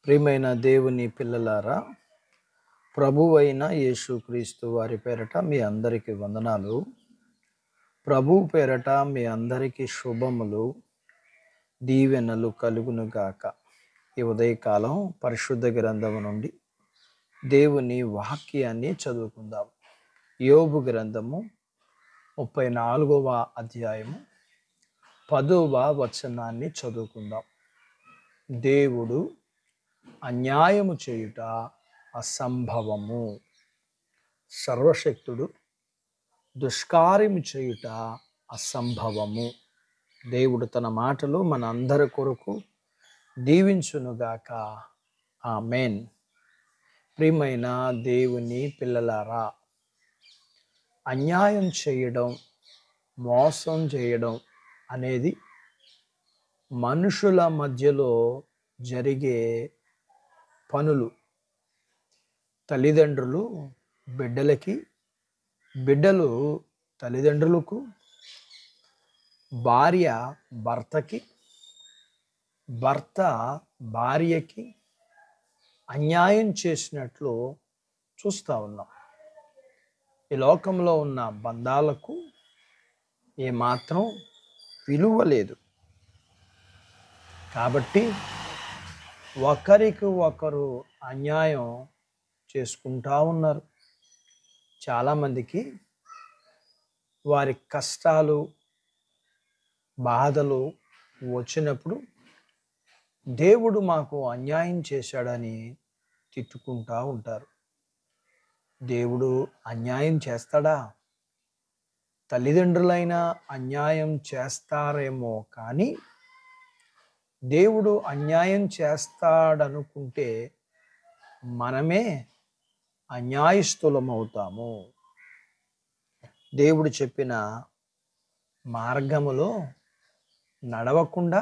ప్రియమైన దేవుని పిల్లలారా, ప్రభువైన యేసుక్రీస్తు వారి పేరట మీ అందరికీ వందనాలు. ప్రభువు పేరట మీ అందరికీ శుభములు, దీవెనలు కలుగునుగాక. ఈ ఉదయకాలం పరిశుద్ధ గ్రంథము నుండి దేవుని వాక్యాన్ని చదువుకుందాం. యోబు గ్రంథము 34వ అధ్యాయము 10వ వచనాన్ని చదువుకుందాం. దేవుడు అన్యాయము చేయుట అసంభవము, సర్వశక్తుడు దుష్కార్యము చేయుట అసంభవము. దేవుడు తన మాటలు మన అందరి కొరకు దీవించునుగాక. ఆమేన్. ప్రియమైన దేవుని పిల్లలారా, అన్యాయం చేయడం, మోసం చేయడం అనేది మనుషుల మధ్యలో జరిగే పనులు. తల్లిదండ్రులు బిడ్డలకి, బిడ్డలు తల్లిదండ్రులకు, భార్య భర్తకి, భర్త భార్యకి అన్యాయం చేసినట్లు చూస్తూ ఉన్నాం. ఈ లోకంలో ఉన్న బంధాలకు ఏమాత్రం విలువ లేదు. కాబట్టి ఒకరికి ఒకరు అన్యాయం చేసుకుంటూ ఉన్నారు. చాలామందికి వారి కష్టాలు, బాధలు వచ్చినప్పుడు దేవుడు మాకు అన్యాయం చేశాడని తిట్టుకుంటూ ఉంటారు. దేవుడు అన్యాయం చేస్తాడా? తల్లిదండ్రులైనా అన్యాయం చేస్తారేమో, కానీ దేవుడు అన్యాయం చేస్తాడనుకుంటే మనమే అన్యాయస్తులమవుతాము. దేవుడు చెప్పిన మార్గములో నడవకుండా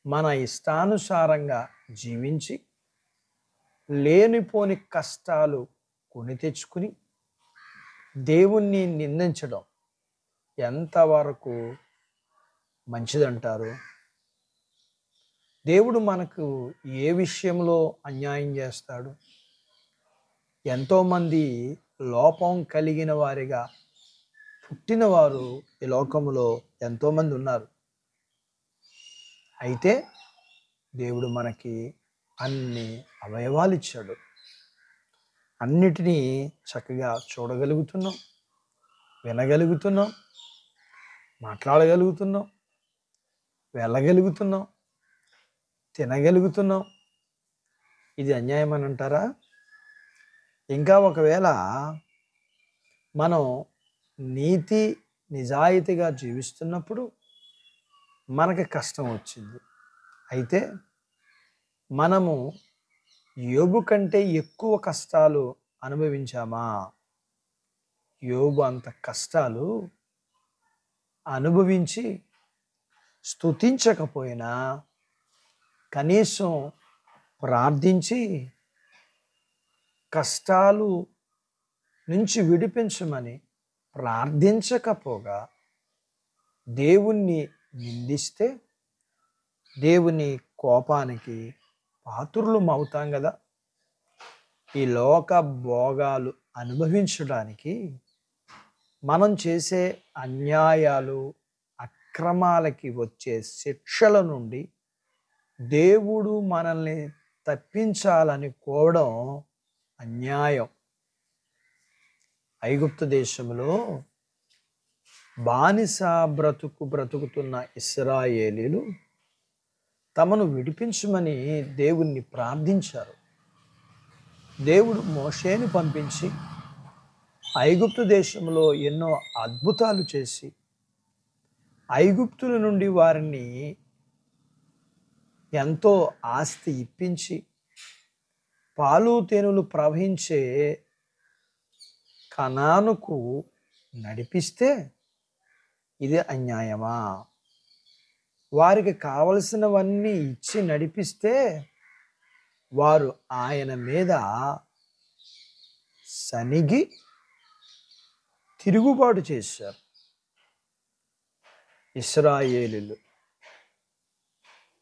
మన ఇష్టానుసారంగా జీవించి లేనిపోని కష్టాలు కొని తెచ్చుకుని దేవుణ్ణి నిందించడం ఎంతవరకు మంచిదంటారు? దేవుడు మనకు ఏ విషయంలో అన్యాయం చేస్తాడు? ఎంతోమంది లోపం కలిగిన వారిగా పుట్టినవారు ఈ లోకంలో ఎంతోమంది ఉన్నారు. అయితే దేవుడు మనకి అన్ని అవయవాలు ఇచ్చాడు. అన్నిటినీ చక్కగా చూడగలుగుతున్నాం, వినగలుగుతున్నాం, మాట్లాడగలుగుతున్నాం, వెళ్ళగలుగుతున్నాం, తినగలుగుతున్నాం. ఇది అన్యాయం అని అంటారా? ఇంకా ఒకవేళ మనం నీతి నిజాయితీగా జీవిస్తున్నప్పుడు మనకి కష్టం వచ్చింది. అయితే మనము యోబు కంటే ఎక్కువ కష్టాలు అనుభవించామా? యోబు అంత కష్టాలు అనుభవించి స్తుతించకపోయినా కనీసం ప్రార్థించి కష్టాలు నుంచి విడిపించమని ప్రార్థించకపోగా దేవుణ్ణి నిందిస్తే దేవుని కోపానికి పాత్రులం అవుతాం కదా. ఈ లోక భోగాలు అనుభవించడానికి మనం చేసే అన్యాయాలు, అక్రమాలకి వచ్చే శిక్షల నుండి దేవుడు మనల్ని తప్పించాలని కోవడం అన్యాయం. ఐగుప్తు దేశంలో బానిస బ్రతుకుతున్న ఇశ్రాయేలీలు తమను విడిపించమని దేవుణ్ణి ప్రార్థించారు. దేవుడు మోషేని పంపించి ఐగుప్తు దేశంలో ఎన్నో అద్భుతాలు చేసి ఐగుప్తుల నుండి వారిని ఎంతో ఆస్తి ఇప్పించి పాలు తేనెలు ప్రవహించే కనానుకు నడిపిస్తే ఇది అన్యాయమా? వారికి కావలసినవన్నీ ఇచ్చి నడిపిస్తే వారు ఆయన మీద సనిగి తిరుగుబాటు చేశారు. ఇశ్రాయేలీలు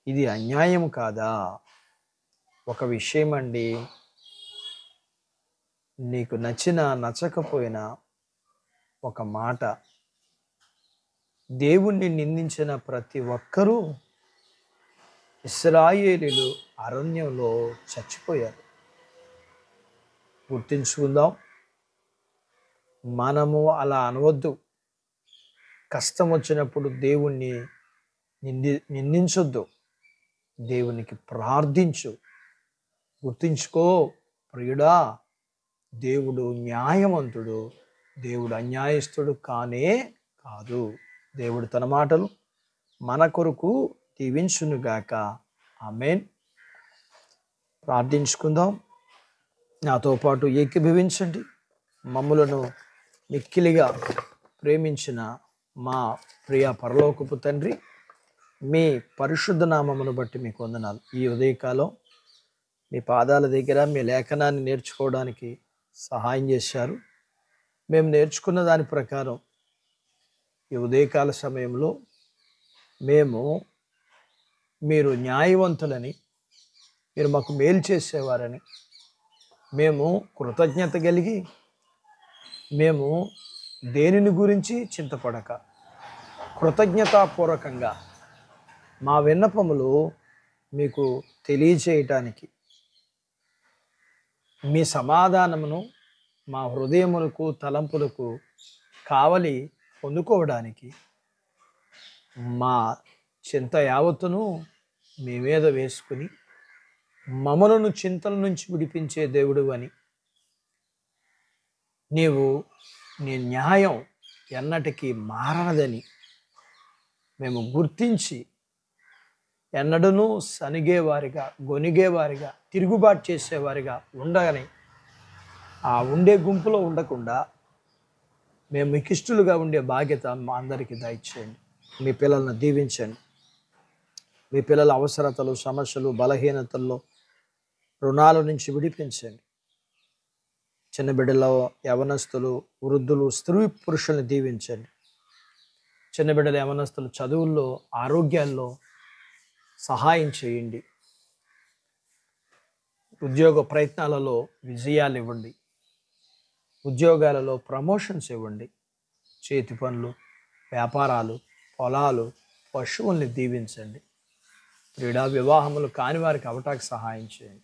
ఇది అన్యాయం కాదా? ఒక విషయం అండి, నీకు నచ్చినా నచ్చకపోయినా ఒక మాట, దేవుణ్ణి నిందించిన ప్రతి ఒక్కరూ ఇశ్రాయేలీయులు అరణ్యంలో చచ్చిపోయారు. గుర్తుంచుకుందాం, మనము అలా అనవద్దు. కష్టం వచ్చినప్పుడు దేవుణ్ణి నిందించొద్దు, దేవునికి ప్రార్థించు. గుర్తుంచుకో ప్రియుడా, దేవుడు న్యాయవంతుడు, దేవుడు అన్యాయస్తుడు కానే కాదు. దేవుడు తన మాటలు మన కొరకు దీవించునుగాక. ఆమేన్. ప్రార్థించుకుందాం. నాతో పాటు ఏకీభవించండి. మమ్ములను మిక్కిలిగా ప్రేమించిన మా ప్రియ పరలోకపు తండ్రి, మీ పరిశుద్ధ నామమును బట్టి మీకు వందనాలు. ఈ ఉదయకాలం మీ పాదాల దగ్గర మీ లేఖనాన్ని నేర్చుకోవడానికి సహాయం చేశారు. మేము నేర్చుకున్న దాని ప్రకారం ఈ ఉదయకాల సమయంలో మేము మీరు న్యాయవంతులని, మీరు మాకు మేలు చేసేవారని మేము కృతజ్ఞత కలిగి, మేము దేనిని గురించి చింతపడక కృతజ్ఞతాపూర్వకంగా మా విన్నపములు మీకు తెలియచేయటానికి, మీ సమాధానమును మా హృదయములకు తలంపులకు కావలి పొందుకోవడానికి మా చింత యావత్తును మీ మీద వేసుకుని మమ్మలను చింతల నుంచి విడిపించే దేవుడు అని, నీవు నీ న్యాయం ఎన్నటికీ మారనదని మేము గుర్తించి ఎన్నడూ సనిగేవారిగా, గొనిగేవారిగా, తిరుగుబాటు చేసేవారిగా ఉండగానే ఆ ఉండే గుంపులో ఉండకుండా మేము మీకు ఇష్టలుగా ఉండే బాధ్యత మా అందరికీ దయచేయండి. మీ పిల్లలను దీవించండి. మీ పిల్లల అవసరతలు, సమస్యలు, బలహీనతల్లో, రుణాల నుంచి విడిపించండి. చిన్న బిడ్డల, యవనస్తులు, వృద్ధులు, స్త్రీ పురుషుల్ని దీవించండి. చిన్న బిడ్డల, యవనస్తులు చదువుల్లో, ఆరోగ్యాల్లో సహాయం చేయండి. ఉద్యోగ ప్రయత్నాలలో విజయాలు ఇవ్వండి. ఉద్యోగాలలో ప్రమోషన్స్ ఇవ్వండి. చేతి పనులు, వ్యాపారాలు, పొలాలు, పశువుల్ని దీవించండి. క్రీడా వివాహములు కాని వారికి అవటానికి సహాయం చేయండి.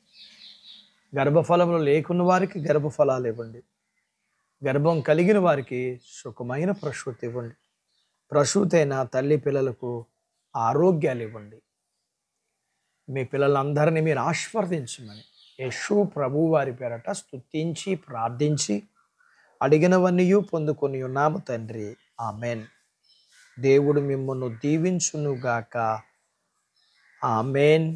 గర్భఫలములు లేకున్న వారికి గర్భఫలాలు ఇవ్వండి. గర్భం కలిగిన వారికి సుఖమైన ప్రసూతి ఇవ్వండి. ప్రసూతైన తల్లి పిల్లలకు ఆరోగ్యాలు ఇవ్వండి. మీ పిల్లలందరినీ మీరు ఆశీర్వదించమని యేసు ప్రభు వారి పేరట స్తుతించి ప్రార్థించి అడిగినవన్నీ పొందుకొని ఉన్నాము తండ్రి. ఆమెన్. దేవుడు మిమ్మల్ని దీవించునుగాక. ఆమెన్.